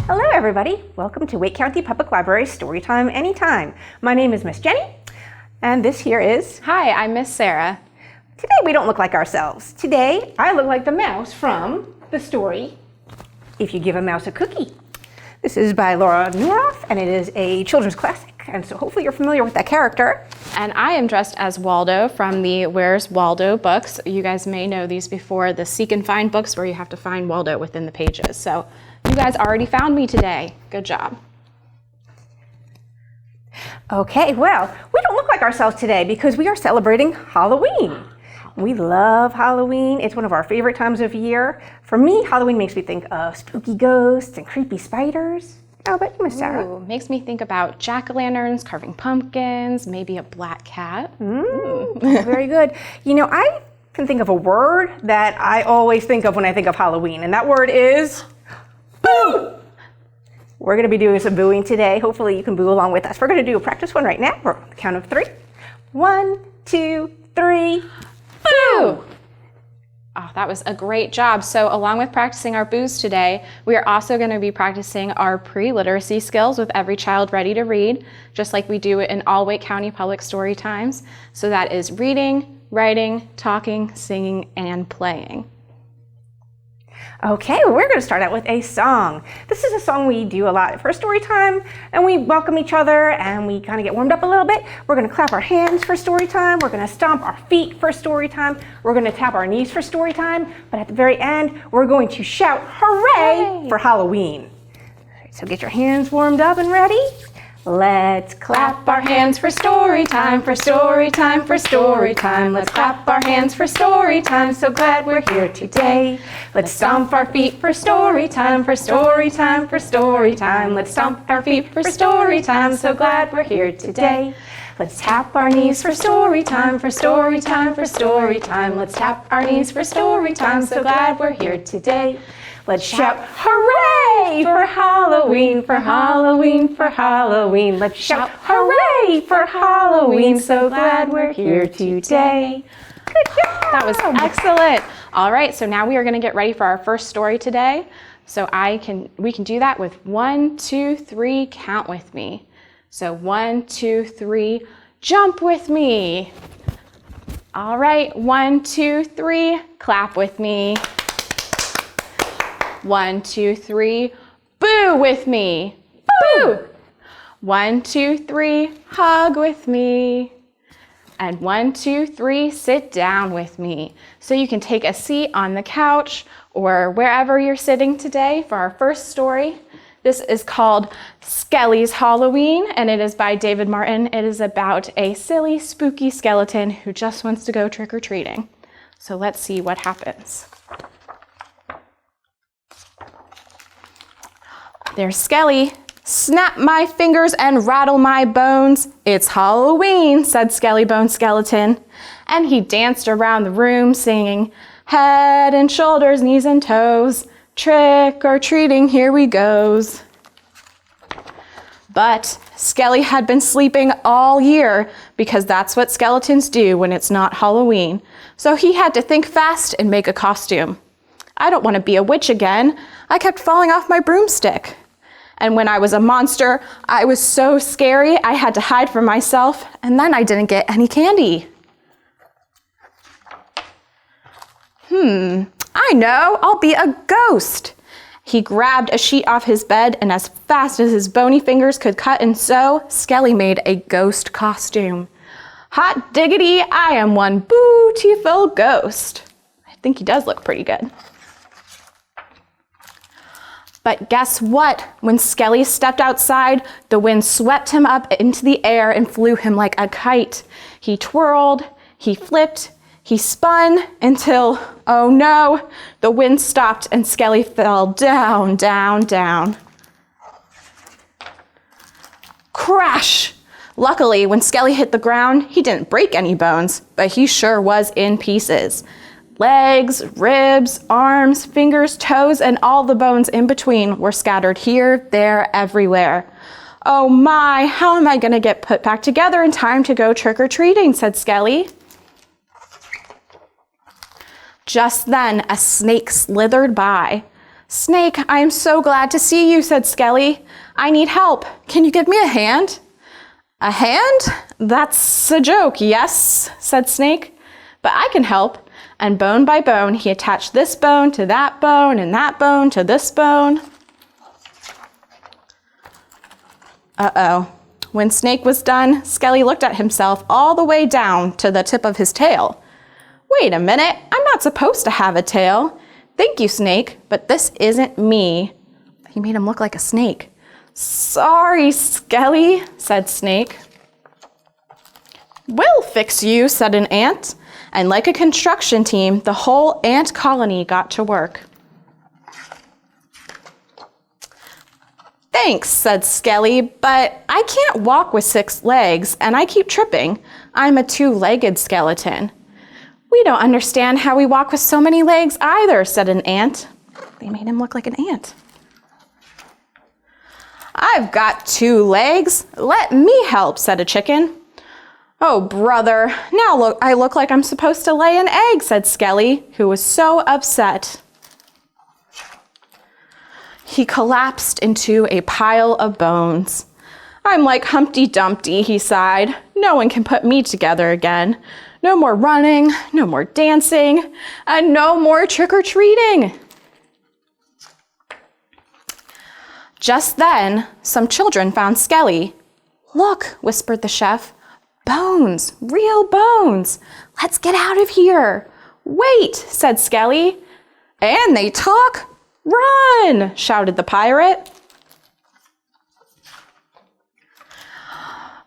Hello everybody, welcome to Wake County Public Library Storytime Anytime. My name is Miss Jenny, and this here is... Hi, I'm Miss Sarah. Today we don't look like ourselves. Today I look like the mouse from the story, If You Give a Mouse a Cookie. This is by Laura Nuroff, and it is a children's classic, and so hopefully you're familiar with that character. And I am dressed as Waldo from the Where's Waldo books. You guys may know these before, the seek and find books where you have to find Waldo within the pages. So you guys already found me today. Good job. Okay, well, we don't look like ourselves today because we are celebrating Halloween. We love Halloween. It's one of our favorite times of year. For me, Halloween makes me think of spooky ghosts and creepy spiders. How about you, Miss Sarah? Ooh, makes me think about jack-o'-lanterns, carving pumpkins, maybe a black cat. Very good. You know, I can think of a word that I always think of when I think of Halloween, and that word is boo! We're going to be doing some booing today. Hopefully you can boo along with us. We're going to do a practice one right now. We're on the count of 3. 1, 2, 3. Boo! Oh, that was a great job. So along with practicing our boos today, we are also going to be practicing our pre-literacy skills with Every Child Ready to Read, just like we do in all Wake County Public Story Times. So that is reading, writing, talking, singing, and playing. Okay, well, we're going to start out with a song. This is a song we do a lot for story time, and we welcome each other and we kind of get warmed up a little bit. We're going to clap our hands for story time. We're going to stomp our feet for story time. We're going to tap our knees for story time. But at the very end, we're going to shout hooray for Halloween. So get your hands warmed up and ready. Let's clap our hands for story time, for story time, for story time. Let's clap our hands for story time. So glad we're here today. Let's stomp our feet for story time, for story time, for story time. Let's stomp our feet for story time. So glad we're here today. Let's tap our knees for story time, for story time, for story time. Let's tap our knees for story time. So glad we're here today. Let's shout hooray for Halloween, for Halloween, for Halloween. Let's shout hooray for Halloween. So glad we're here today. Good job. That was excellent. All right, so now we are going to get ready for our first story today. So we can do that with 1, 2, 3, count with me. So 1, 2, 3, jump with me. All right, 1, 2, 3, clap with me. 1, 2, 3, boo with me. Boo! 1, 2, 3, hug with me. And 1, 2, 3, sit down with me. So you can take a seat on the couch or wherever you're sitting today for our first story. This is called Skellys Halloween, and it is by David Martin. It is about a silly, spooky skeleton who just wants to go trick-or-treating. So let's see what happens. There's Skelly. Snap my fingers and rattle my bones. It's Halloween, said Skelly Bone Skeleton. And he danced around the room singing, head and shoulders, knees and toes. Trick or treating, here we goes. But Skelly had been sleeping all year because that's what skeletons do when it's not Halloween. So he had to think fast and make a costume. I don't want to be a witch again. I kept falling off my broomstick. And when I was a monster, I was so scary I had to hide from myself, and then I didn't get any candy. I know, I'll be a ghost. He grabbed a sheet off his bed, and as fast as his bony fingers could cut and sew, Skelly made a ghost costume. Hot diggity, I am one beautiful ghost. I think he does look pretty good. But guess what? When Skelly stepped outside, the wind swept him up into the air and flew him like a kite. He twirled, he flipped, he spun until, oh no, the wind stopped and Skelly fell down, down, down. Crash! Luckily, when Skelly hit the ground, he didn't break any bones, but he sure was in pieces. Legs, ribs, arms, fingers, toes, and all the bones in between were scattered here, there, everywhere. Oh my, how am I going to get put back together in time to go trick-or-treating, said Skelly. Just then, a snake slithered by. Snake, I am so glad to see you, said Skelly. I need help. Can you give me a hand? A hand? That's a joke, yes, said Snake. But I can help. And bone by bone, he attached this bone to that bone and that bone to this bone. Uh-oh. When Snake was done, Skelly looked at himself all the way down to the tip of his tail. Wait a minute, I'm not supposed to have a tail. Thank you, Snake, but this isn't me. He made him look like a snake. Sorry, Skelly, said Snake. We'll fix you, said an ant. And like a construction team, the whole ant colony got to work. Thanks, said Skelly, but I can't walk with 6 legs, and I keep tripping. I'm a 2-legged skeleton. We don't understand how we walk with so many legs either, said an ant. They made him look like an ant. I've got 2 legs. Let me help, said a chicken. Oh, brother, now look, I look like I'm supposed to lay an egg, said Skelly, who was so upset. He collapsed into a pile of bones. I'm like Humpty Dumpty, he sighed. No one can put me together again. No more running, no more dancing, and no more trick-or-treating. Just then, some children found Skelly. Look, whispered the chef. Bones, real bones. Let's get out of here. Wait, said Skelly. And they talk? Run, shouted the pirate.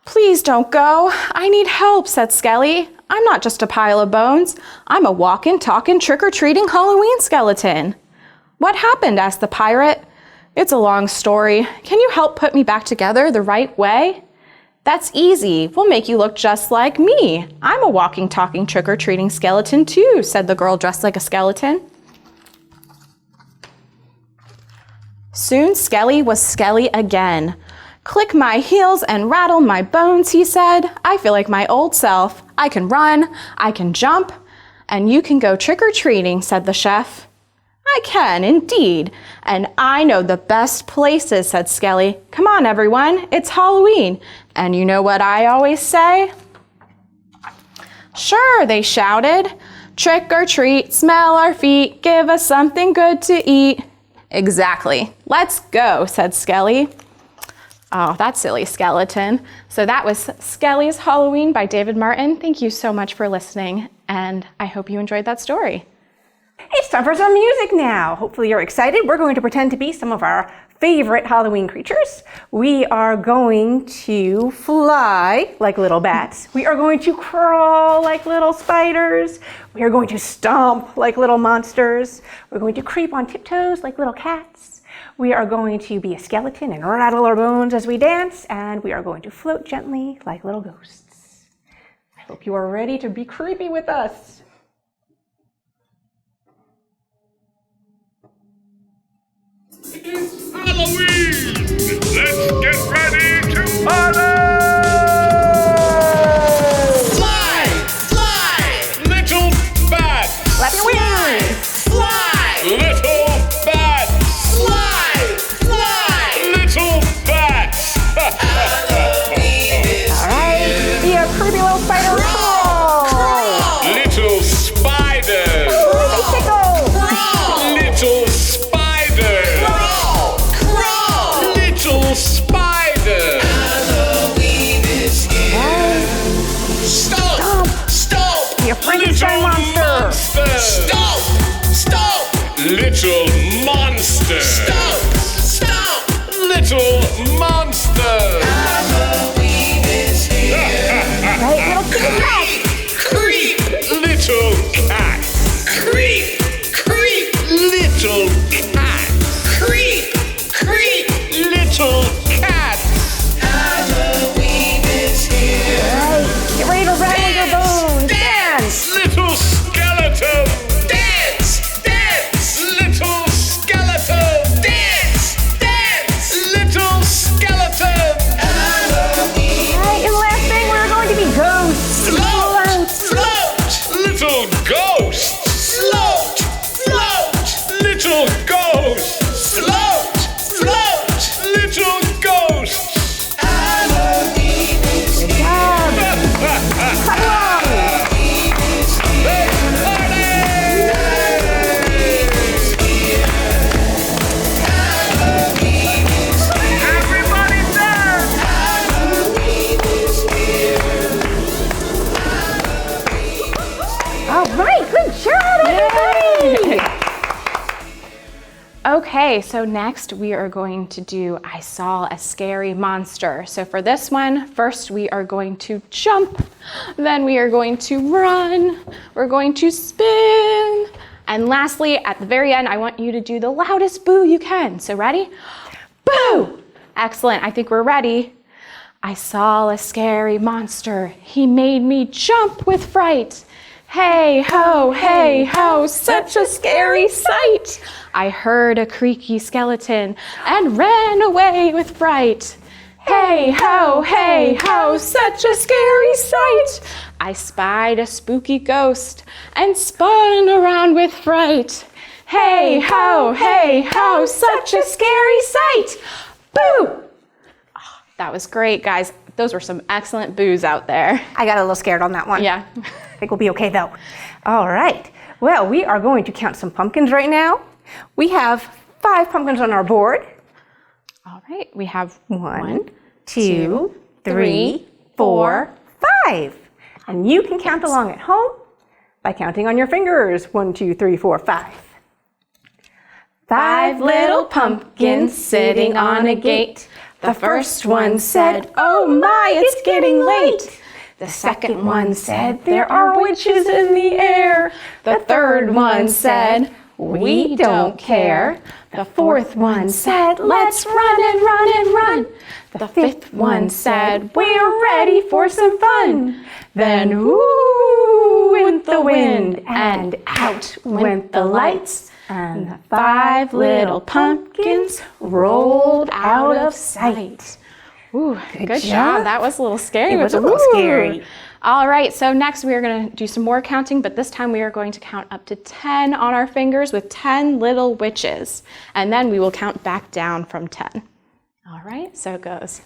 Please don't go. I need help, said Skelly. I'm not just a pile of bones. I'm a walking, talking, trick-or-treating Halloween skeleton. What happened? Asked the pirate. It's a long story. Can you help put me back together the right way? That's easy. We'll make you look just like me. I'm a walking, talking, trick-or-treating skeleton too, said the girl dressed like a skeleton. Soon Skelly was Skelly again. Click my heels and rattle my bones, he said. I feel like my old self. I can run, I can jump, and you can go trick-or-treating, said the chef. I can, indeed, and I know the best places, said Skelly. Come on, everyone, it's Halloween, and you know what I always say? Sure, they shouted. Trick or treat, smell our feet, give us something good to eat. Exactly. Let's go, said Skelly. Oh, that silly skeleton. So that was Skellys Halloween by David Martin. Thank you so much for listening, and I hope you enjoyed that story. It's time for some music now. Hopefully you're excited. We're going to pretend to be some of our favorite Halloween creatures. We are going to fly like little bats. We are going to crawl like little spiders. We are going to stomp like little monsters. We're going to creep on tiptoes like little cats. We are going to be a skeleton and rattle our bones as we dance. And we are going to float gently like little ghosts. I hope you are ready to be creepy with us. It's Halloween! Let's get ready to party! Fly! Fly! Little bat! Clap your wings! Fly! Little bat! Fly! Fly! Little bat! All right, be a creepy little spider. Crawl! Little spider! They tickle! Little spider! Little spider! Halloween is here. Stomp! Stomp! Be a Frankenstein monster. Stomp! Stomp! Little monster! Stomp! Stomp! Little monster! Halloween is here. Right, little kitty cat. Creep! Little cat! Creep! Creep! Little cat! Creep! Creep! Little cat! Halloween is here. Right, get ready to rattle your bones. Dance! Little skeleton! Dance! Dance! Little skeleton! Dance! Dance! Little skeleton! Okay, so next we are going to do I Saw a Scary Monster. So for this one, first we are going to jump, then we are going to run, we're going to spin, and lastly, at the very end, I want you to do the loudest boo you can. So ready? Boo! Excellent, I think we're ready. I saw a scary monster. He made me jump with fright. Hey ho, such a scary sight. I heard a creaky skeleton and ran away with fright. Hey ho, such a scary sight. I spied a spooky ghost and spun around with fright. Hey ho, such a scary sight. Boo! Oh, that was great, guys. Those were some excellent boos out there. I got a little scared on that one. Yeah. I think we'll be okay though. All right. Well, we are going to count some pumpkins right now. We have 5 pumpkins on our board. All right, we have 1, 2, 3, 4, 5. And you can count along at home by counting on your fingers. 1, 2, 3, 4, 5. 5 little pumpkins sitting on a gate. The first one said, "Oh my, it's getting late." The second one said, "There are witches in the air." The third one said, "We don't care." The fourth one said, "Let's run and run and run." The fifth one said, "We're ready for some fun." Then whoo went the wind and out went the lights. And the 5 little pumpkins rolled out of sight. Ooh, good job. That was a little scary. It was a little scary. All right, so next we are going to do some more counting, but this time we are going to count up to 10 on our fingers with 10 little witches. And then we will count back down from 10. All right, so it goes.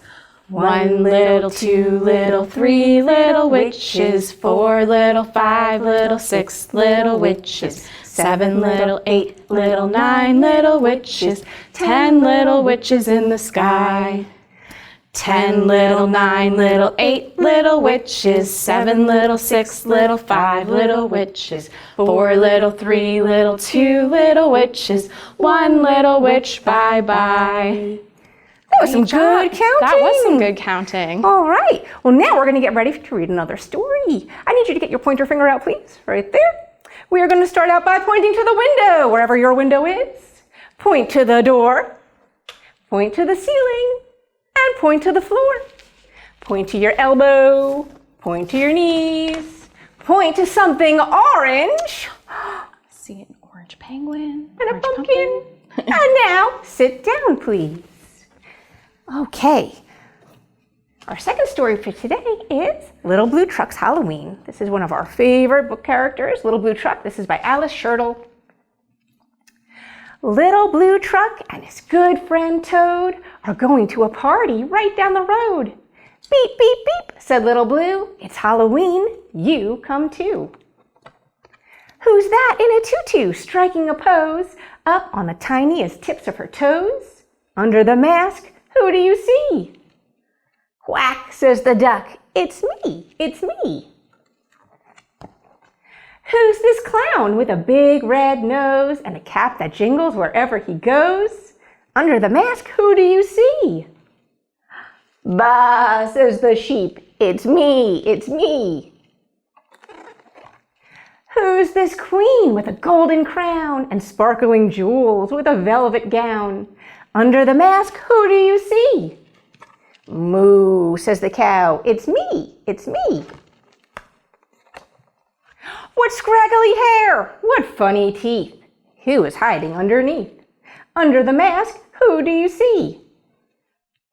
1 little, 2 little, 3 little witches, 4 little, 5 little, 6 little witches, 7 little, 8 little, 9 little witches, 10 little witches in the sky. 10 little, 9 little, 8 little witches, 7 little, 6 little, 5 little witches, 4 little, 3 little, 2 little witches, 1 little witch, bye-bye. That was some good counting. That was some good counting. All right. Well, now we're going to get ready to read another story. I need you to get your pointer finger out, please. Right there. We are going to start out by pointing to the window, wherever your window is. Point to the door. Point to the ceiling. And point to the floor. Point to your elbow. Point to your knees. Point to something orange. I see an orange penguin. And a pumpkin. And now, sit down, please. Okay. Our second story for today is Little Blue Truck's Halloween. This is one of our favorite book characters, Little Blue Truck. This is by Alice Shirtle. Little Blue Truck and his good friend Toad are going to a party right down the road. Beep, beep, beep, said Little Blue. It's Halloween. You come too. Who's that in a tutu striking a pose up on the tiniest tips of her toes? Under the mask, who do you see? Quack, says the duck. It's me, it's me. Who's this clown with a big red nose and a cap that jingles wherever he goes? Under the mask, who do you see? Bah, says the sheep. It's me, it's me. Who's this queen with a golden crown and sparkling jewels with a velvet gown? Under the mask, who do you see? Moo, says the cow. It's me, it's me. What scraggly hair! What funny teeth! Who is hiding underneath? Under the mask, who do you see?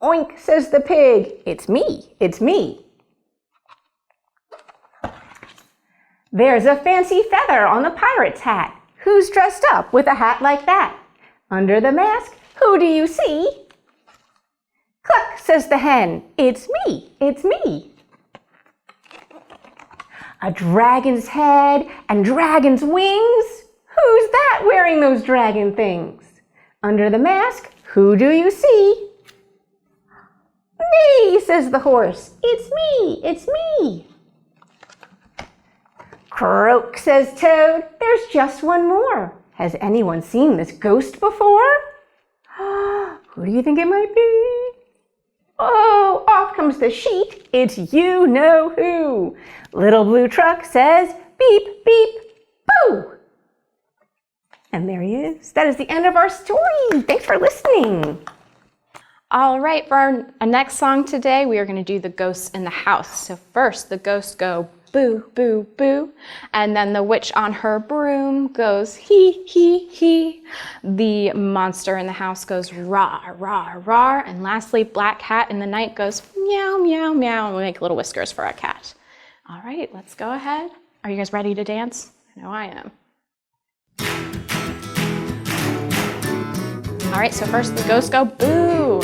Oink, says the pig. It's me, it's me. There's a fancy feather on the pirate's hat. Who's dressed up with a hat like that? Under the mask, who do you see? Cluck, says the hen. It's me, it's me. A dragon's head and dragon's wings? Who's that wearing those dragon things? Under the mask, who do you see? Me, says the horse. It's me, it's me. Croak, says Toad. There's just one more. Has anyone seen this ghost before? Who do you think it might be? Oh, off comes the sheet. It's you know who. Little blue truck says beep, beep, boo. And there he is. That is the end of our story. Thanks for listening. All right, for our next song today, we are going to do the ghosts in the house. So first, the ghosts go boo, boo, boo. And then the witch on her broom goes hee, hee, hee. The monster in the house goes rah, rah, rah. And lastly, black cat in the night goes meow, meow, meow. And we make little whiskers for our cat. All right, let's go ahead. Are you guys ready to dance? I know I am. All right, so first the ghosts go boo.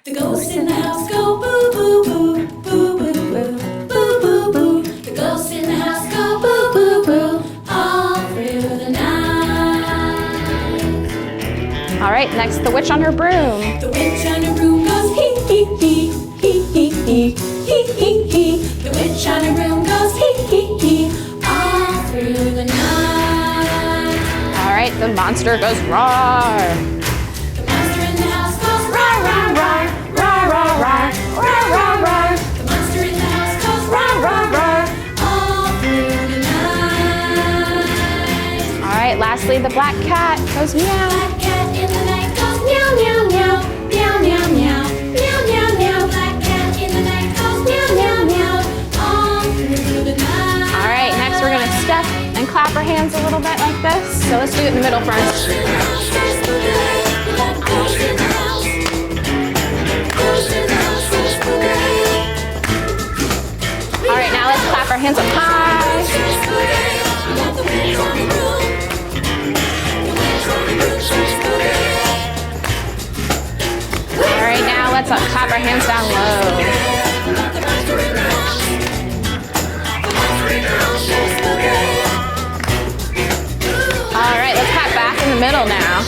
The ghosts in the house go boo, boo, boo, boo, boo, boo, boo, boo, boo. The ghosts in the house go boo, boo, boo, all through the night. All right, next the witch on her broom. The witch on her broom goes hee, hee, hee, hee, hee, hee, hee, hee, hee. The witch on her broom goes hee, hee, hee, all through the night. All right, the monster goes roar. The monster in the house goes rah, rah, rah, rah, rah, rah, rah, rah, rah. The monster in the house goes rah, rah, rah, all through the night. All right, lastly the black cat goes meow. Black cat in the night goes meow, meow, meow, meow, meow, meow, meow, meow, meow. Black cat in the night goes meow, meow, meow, all through the night. All right, next we're gonna step and clap our hands a little bit like this. So let's do it in the middle first. All right, now let's clap our hands up high. All right, now let's clap our hands down low. All right, let's clap back in the middle now.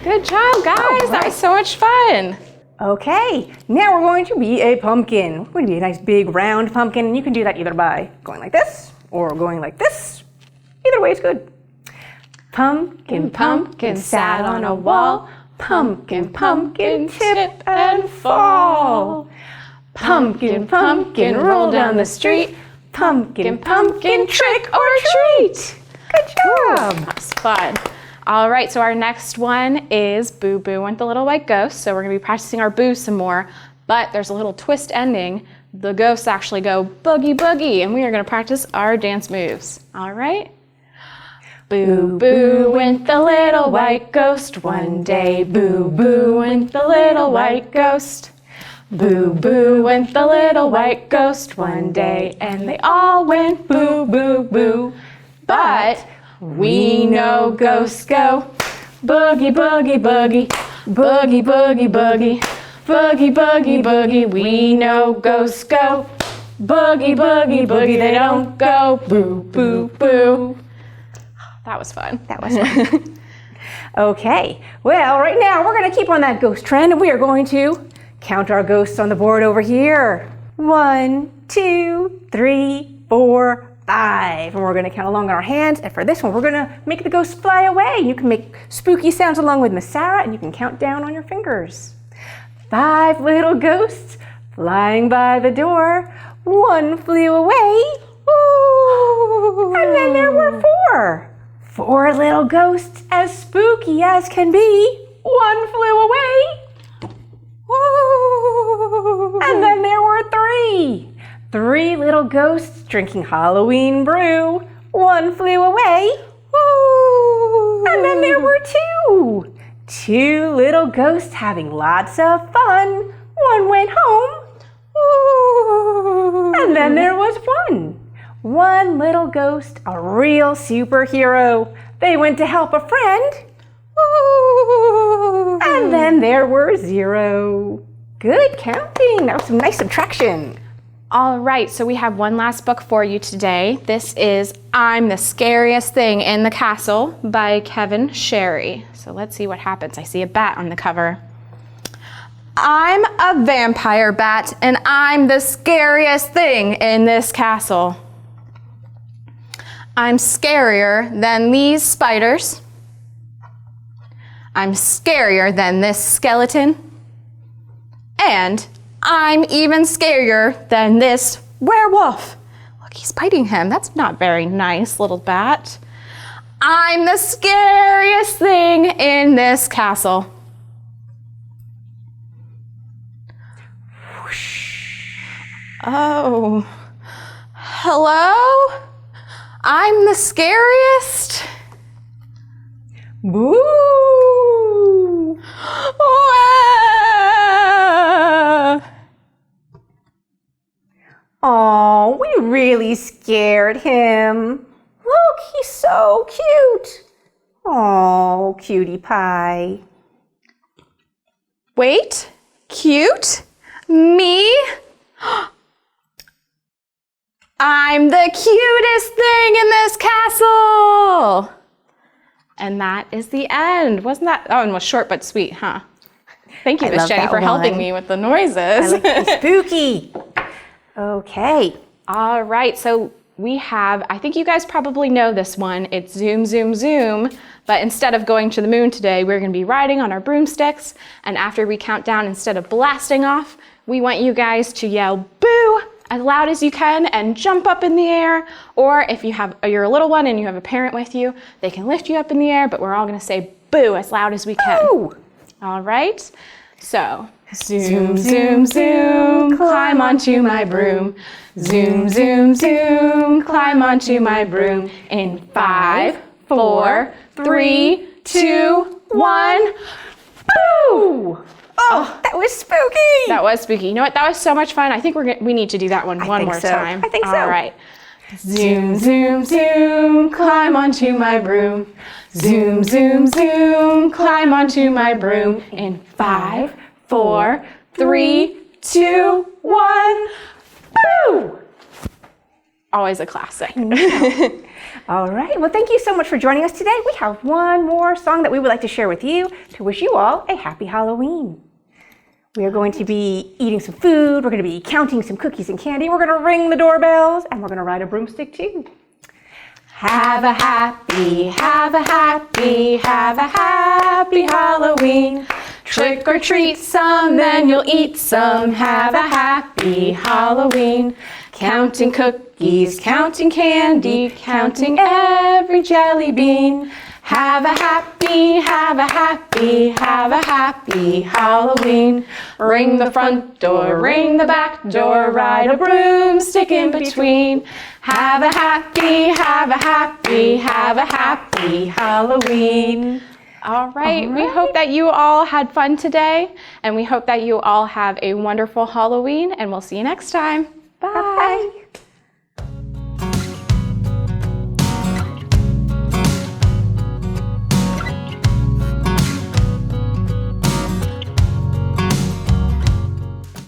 Good job, guys. That was so much fun. Okay, now we're going to be a pumpkin. We're going to be a nice big round pumpkin, and you can do that either by going like this or going like this. Either way is good. Pumpkin, pumpkin, sat on a wall. Pumpkin, pumpkin, tip and fall. Pumpkin, pumpkin, roll down the street. Pumpkin, pumpkin, trick or treat. Good job. That was fun. All right, so our next one is Boo Boo and the Little White Ghost. So we're gonna be practicing our boo some more, but there's a little twist ending. The ghosts actually go boogie boogie, and we are gonna practice our dance moves. All right? Boo Boo went the little white ghost one day. Boo Boo went the little white ghost. Boo Boo went the little white ghost one day, and they all went boo boo boo. But we know ghosts go boogie boogie boogie, boogie boogie boogie, boogie boogie boogie. We know ghosts go boogie boogie boogie. They don't go boo boo boo. That was fun. That was fun. Okay, well, right now we're going to keep on that ghost trend, and we are going to count our ghosts on the board over here. 1, 2, 3, 4, 5. And we're going to count along on our hands. And for this one, we're going to make the ghosts fly away. You can make spooky sounds along with Miss Sarah, and you can count down on your fingers. 5 little ghosts flying by the door. 1 flew away. Ooh. And then there were 4. 4 little ghosts as spooky as can be. 1 flew away. Ooh. And then there were 3. 3 little ghosts drinking Halloween brew. 1 flew away. Ooh. And then there were 2. 2 little ghosts having lots of fun. 1 went home. Ooh. And then there was 1. 1 little ghost, a real superhero. They went to help a friend. Ooh. And then there were 0. Good counting. That was some nice subtraction. All right, so we have one last book for you today. This is I'm the Scariest Thing in the Castle by Kevin Sherry. So let's see what happens. I see a bat on the cover. I'm a vampire bat, and I'm the scariest thing in this castle. I'm scarier than these spiders. I'm scarier than this skeleton. And I'm even scarier than this werewolf. Look, he's biting him. That's not very nice, little bat. I'm the scariest thing in this castle. Oh, hello? I'm the scariest? Boo! Oh, we really scared him. Look, he's so cute. Oh, cutie pie. Wait, cute? Me? I'm the cutest thing in this castle! And that is the end. Wasn't that? Oh, and was short but sweet, huh? Thank you, I Miss love Jenny, that for helping one. me with the noises. I like to be spooky. Okay. All right, so we have, I think you guys probably know this one. It's Zoom, Zoom, Zoom. But instead of going to the moon today, we're going to be riding on our broomsticks. And after we count down, instead of blasting off, we want you guys to yell boo as loud as you can and jump up in the air. Or if you're a little one and you have a parent with you, they can lift you up in the air, but we're all going to say boo as loud as we can. Boo! All right, so zoom, zoom, zoom, climb onto my broom. Zoom, zoom, zoom, climb onto my broom. In 5, 4, 3, 2, 1, boo! Oh, that was spooky. That was spooky. You know what? That was so much fun. I think we need to do that one think more so. time. I think so. All right. Zoom, zoom, zoom, climb onto my broom. Zoom, zoom, zoom, climb onto my broom. In 5, 4, 3, 2, 1, boo! Always a classic. All right. Well, thank you so much for joining us today. We have one more song that we would like to share with you to wish you all a happy Halloween. We are going to be eating some food. We're going to be counting some cookies and candy. We're going to ring the doorbells, and we're going to ride a broomstick too. Have a happy, have a happy, have a happy Halloween. Trick or treat some, then you'll eat some. Have a happy Halloween. Counting cookies, counting candy, counting every jelly bean. Have a happy, have a happy, have a happy Halloween. Ring the front door, ring the back door, ride a broomstick in between. Have a happy, have a happy, have a happy Halloween. All right, we hope that you all had fun today, and we hope that you all have a wonderful Halloween, and we'll see you next time. Bye. Bye.